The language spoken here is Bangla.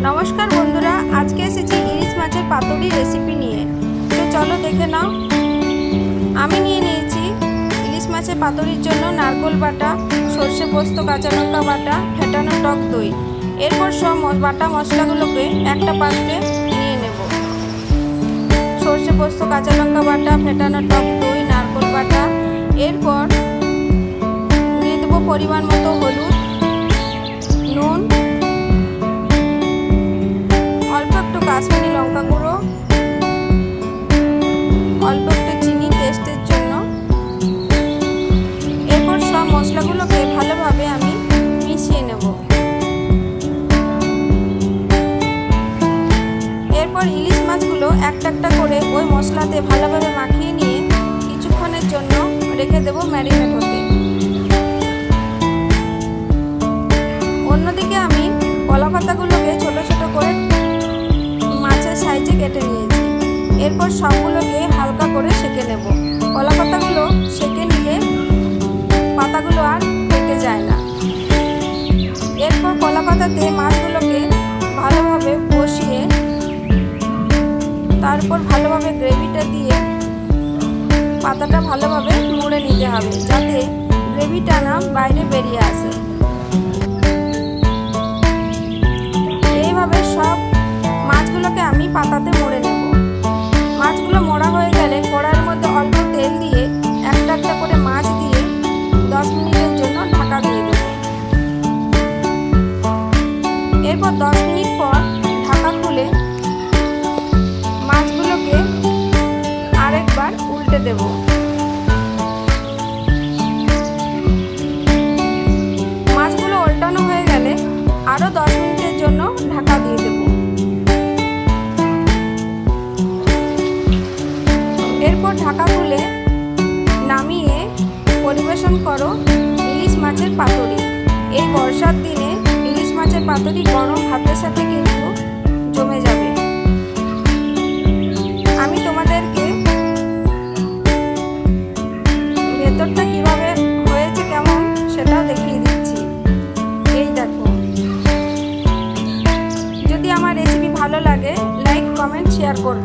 নমস্কার বন্ধুরা, আজকে এসেছি ইলিশ মাছের পাতুরি রেসিপি নিয়ে। তো চলো দেখে নাও। আমি নিয়ে নিয়েছি ইলিশ মাছের পাতুরির জন্য নারকেল বাটা, সর্ষে পোস্ত, কাঁচা লঙ্কা বাটা, ফেটানো টক দই। এরপর সব বাটা মশলাগুলোকে একটা পাত্রে নিয়ে নেব। সর্ষে পোস্ত, কাঁচা লঙ্কা বাটা, ফেটানো টক দই, নারকেল বাটা। এরপর দিয়ে দেবো পরিমাণ মতো হলুদ, নুন, অল্প একটু কাশ্মীরি লঙ্কা গুঁড়ো, অল্প একটু চিনি টেস্টের জন্য। এরপর সব মশলাগুলোকে ভালোভাবে আমি মিশিয়ে নেব। এরপর ইলিশ মাছগুলো একটা একটা করে ওই মশলাতে ভালোভাবে মাখিয়ে নিয়ে কিছুক্ষণের জন্য রেখে দেব ম্যারিনেট হতে। অন্যদিকে আমি কলা পাতাগুলোকে ছোট ছোট করে মাছের সাইজে কেটে নিয়েছি। এরপর সবগুলোকে হালকা করে সেঁকে নেব। কলা পাতাগুলো সেঁকে নিলে পাতাগুলো আর কেটে যায় না। এরপর কলা পাতাতে মাছগুলোকে ভালোভাবে বসিয়ে তারপর ভালোভাবে গ্রেভিটা দিয়ে পাতাটা ভালোভাবে মুড়ে নিতে হবে, যাতে গ্রেভিটা না বাইরে বেরিয়ে আসে। এইভাবে সব মাছগুলোকে আমি পাতাতে মুড়ে নেব। মাছগুলো মোড়া হয়ে গেলে কড়াইয়ের মধ্যে অল্প তেল দিয়ে একটা একটা করে মাছ দিয়ে 10 মিনিটের জন্য ঢাকা দিয়ে দেব। এরপর 10 মিনিট পর ঢাকা খুলে মাছগুলোকে আরেকবার উল্টে দেব। মাছগুলো উল্টানো হয়ে গেলে আরও 10 মিনিটের জন্য ঢাকা দিয়ে দেব। এরপর ঢাকা খুলে নামিয়ে পরিবেশন করো ইলিশ মাছের পাতুরি। এই বর্ষার দিনে ইলিশ মাছের পাতুরি গরম ভাতের সাথে কিন্তু জমে যাবে। আমি তোমাদেরকে ভেতরটা কিভাবে হয়েছে কেমন সেটাও দেখিয়ে দিচ্ছি। এই দেখো। যদি আমার রেসিপি ভালো লাগে লাইক, কমেন্ট, শেয়ার করবে।